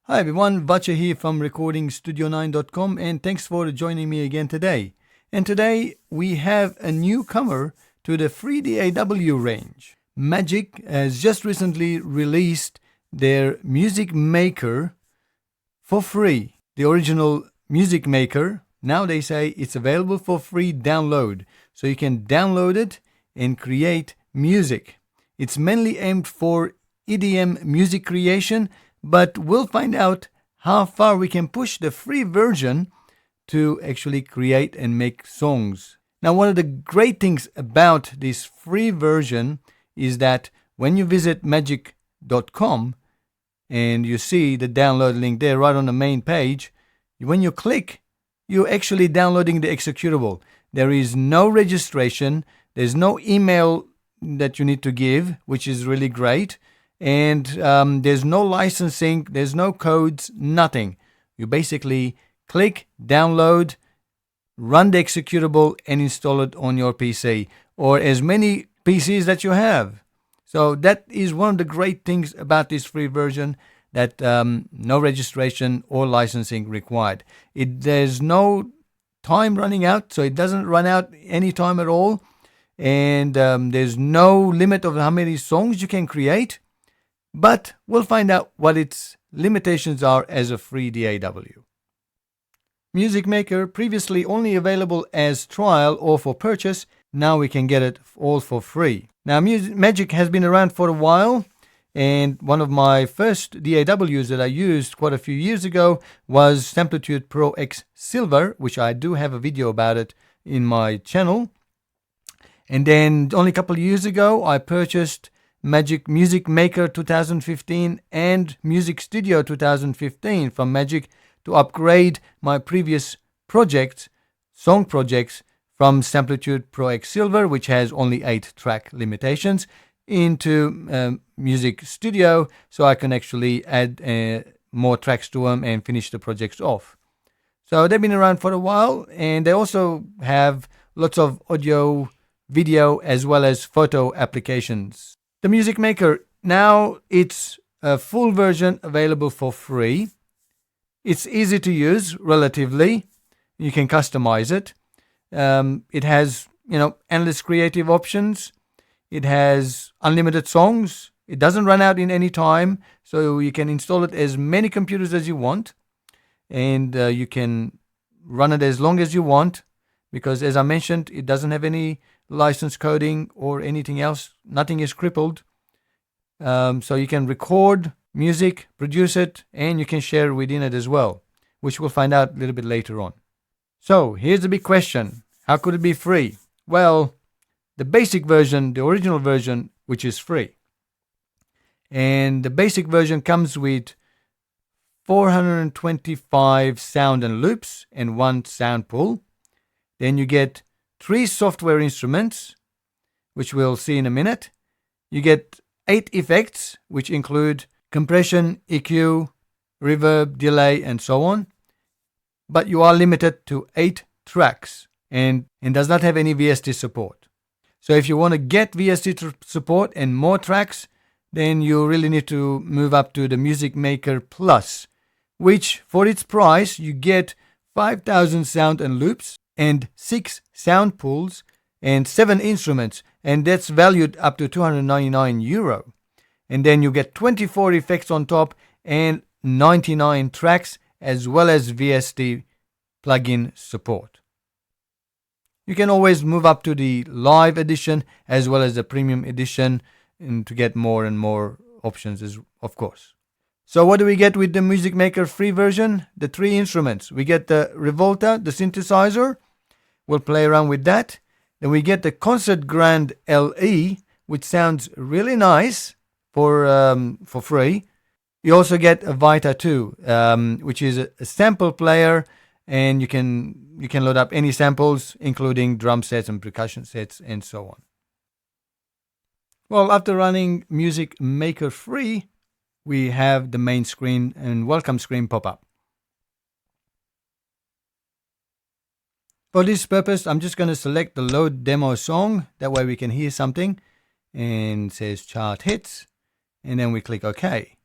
Hi everyone, Vacha here from recordingstudio9.com and thanks for joining me again today. And today we have a newcomer to the free DAW range. MAGIX has just recently released their Music Maker for free. The original Music Maker, now they say it's available for free download. So you can download it and create music. It's mainly aimed for EDM music creation, but we'll find out how far we can push the free version to actually create and make songs. Now, one of the great things about this free version is that when you visit magix.com and you see the download link there right on the main page, when you click, you're actually downloading the executable. There is no registration, there's no email that you need to give, which is really great. And there's no licensing, there's no codes, nothing. You basically click, download, run the executable, and install it on your PC or as many PCs that you have. So that is one of the great things about this free version, that no registration or licensing required. There's no time running out, so it doesn't run out any time at all. And there's no limit of how many songs you can create. But we'll find out what its limitations are as a free DAW. Music Maker, previously only available as trial or for purchase, now we can get it all for free. Now, MAGIX has been around for a while, and one of my first DAWs that I used quite a few years ago was Samplitude Pro X Silver, which I do have a video about it in my channel. And then only a couple of years ago, I purchased MAGIX Music Maker 2015 and Music Studio 2015 from MAGIX to upgrade my previous projects, song projects, from Samplitude Pro X Silver, which has only 8 track limitations, into Music Studio, so I can actually add more tracks to them and finish the projects off. So they've been around for a while, and they also have lots of audio, video, as well as photo applications. The Music Maker, now it's a full version available for free. It's easy to use, relatively. You can customize it. It has, endless creative options. It has unlimited songs. It doesn't run out in any time, so you can install it as many computers as you want. And you can run it as long as you want, because as I mentioned, it doesn't have any license coding or anything else. Nothing is crippled. So you can record music, produce it, and you can share within it as well, which we'll find out a little bit later on. So here's the big question. How could it be free? Well, the basic version, the original version, which is free. And the basic version comes with 425 sound and loops and 1 sound pool. Then you get 3 software instruments, which we'll see in a minute. You get 8 effects, which include compression, EQ, reverb, delay, and so on. But you are limited to 8 tracks and does not have any VST support. So if you want to get VST support and more tracks, then you really need to move up to the Music Maker Plus, which for its price, you get 5,000 sound and loops and 6 sound pools and 7 instruments, and that's valued up to €299. And then you get 24 effects on top and 99 tracks, as well as VST plugin support. You can always move up to the live edition as well as the premium edition, and to get more and more options, of course. So what do we get with the Music Maker free version? The 3 instruments. We get the Revolta, the synthesizer. We'll play around with that. Then we get the Concert Grand LE, which sounds really nice for free. You also get a Vita 2, which is a sample player, and you can load up any samples, including drum sets and percussion sets and so on. Well, after running Music Maker free, we have the main screen and welcome screen pop up. For this purpose, I'm just going to select the load demo song. That way we can hear something. And it says chart hits. And then we click OK.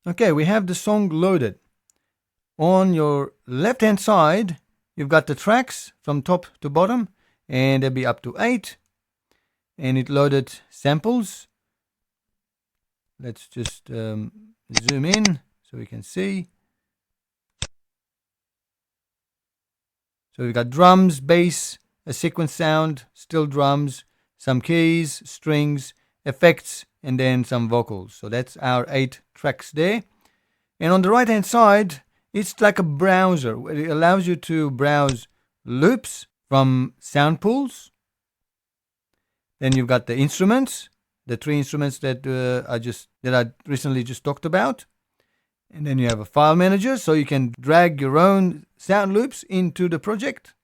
Okay, we have the song loaded. On your left hand side, you've got the tracks from top to bottom, and there'll be up to 8. And it loaded samples. Let's just zoom in so we can see. So we've got drums, bass, a sequence sound, still drums, some keys, strings, effects, and then some vocals. So that's our 8 tracks there. And on the right hand side, it's like a browser. It allows you to browse loops from sound pools. Then you've got the instruments, the 3 instruments that I recently just talked about. And then you have a file manager, so you can drag your own sound loops into the project.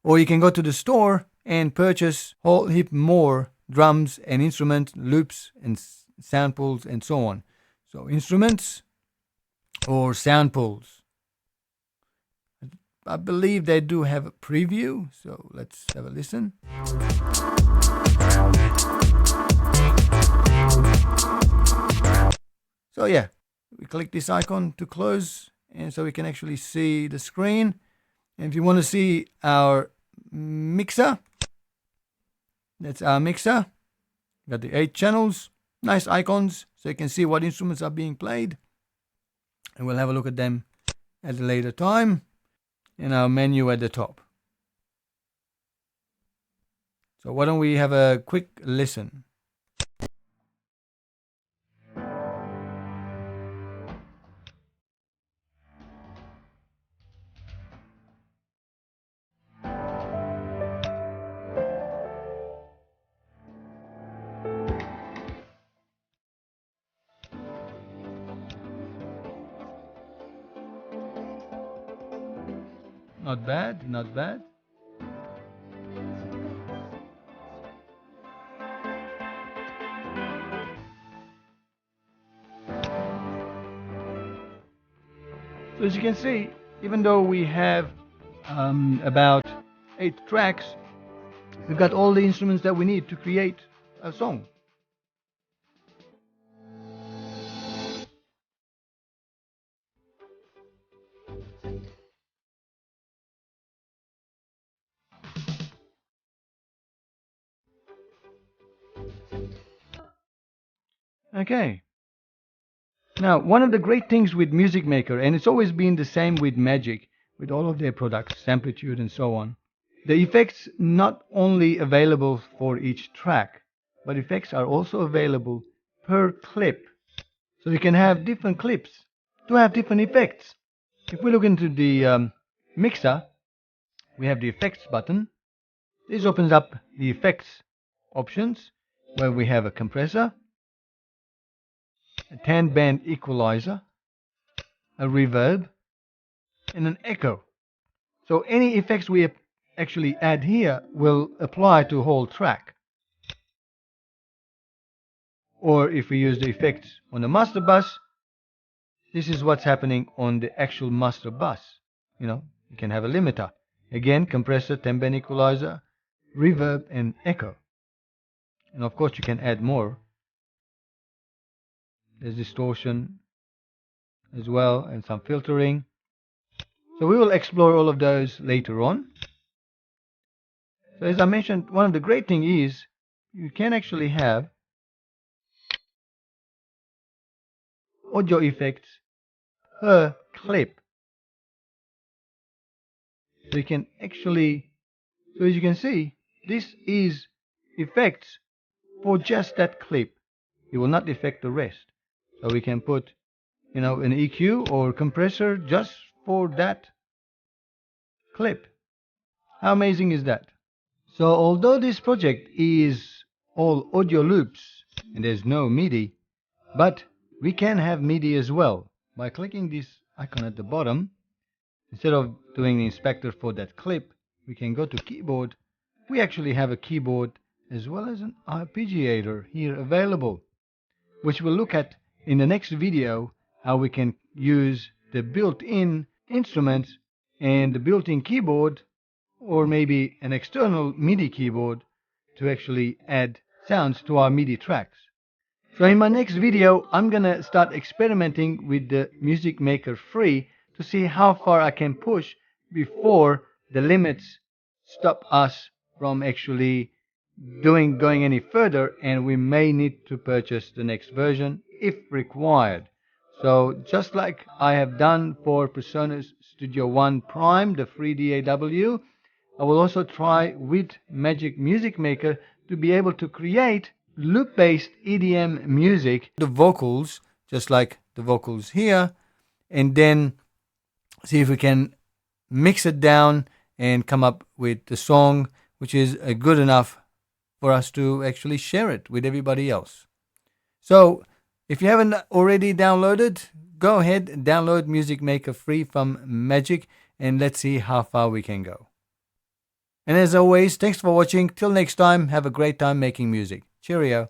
Or you can go to the store and purchase a whole heap more drums and instrument loops and samples and so on. So instruments or samples. I believe they do have a preview, so let's have a listen. So yeah, we click this icon to close, and so we can actually see the screen. And if you want to see our mixer, that's our mixer. Got the 8 channels, nice icons, so you can see what instruments are being played. And we'll have a look at them at a later time. And our menu at the top. So why don't we have a quick listen? Not bad, not bad. So as you can see, even though we have about 8 tracks, we've got all the instruments that we need to create a song. Okay. Now, one of the great things with Music Maker, and it's always been the same with MAGIX, with all of their products, Amplitude and so on, the effects not only available for each track, but effects are also available per clip. So you can have different clips to have different effects. If we look into the mixer, we have the effects button. This opens up the effects options, where we have a compressor, a 10-band equalizer, a reverb, and an echo. So any effects we actually add here will apply to a whole track. Or if we use the effects on the master bus, this is what's happening on the actual master bus. You can have a limiter. Again, compressor, 10-band equalizer, reverb, and echo. And of course you can add more. There's distortion as well, and some filtering. So we will explore all of those later on. So as I mentioned, one of the great things is you can actually have audio effects per clip. So you can actually, so as you can see, this is effects for just that clip. It will not affect the rest. So we can put, an EQ or compressor just for that clip. How amazing is that? So although this project is all audio loops and there's no MIDI, but we can have MIDI as well. By clicking this icon at the bottom, instead of doing the inspector for that clip, we can go to keyboard. We actually have a keyboard as well as an arpeggiator here available, which we'll look at in the next video, how we can use the built-in instruments and the built-in keyboard, or maybe an external MIDI keyboard, to actually add sounds to our MIDI tracks. So in my next video, I'm gonna start experimenting with the Music Maker Free to see how far I can push before the limits stop us from actually going any further, and we may need to purchase the next version if required. So just like I have done for Presonus Studio One Prime, the free DAW, I will also try with Magic Music Maker to be able to create loop-based EDM music, the vocals, just like the vocals here, and then see if we can mix it down and come up with the song which is good enough for us to actually share it with everybody else. So if you haven't already downloaded, go ahead and download Music Maker Free from Magic, and let's see how far we can go. And as always, thanks for watching. Till next time, have a great time making music. Cheerio.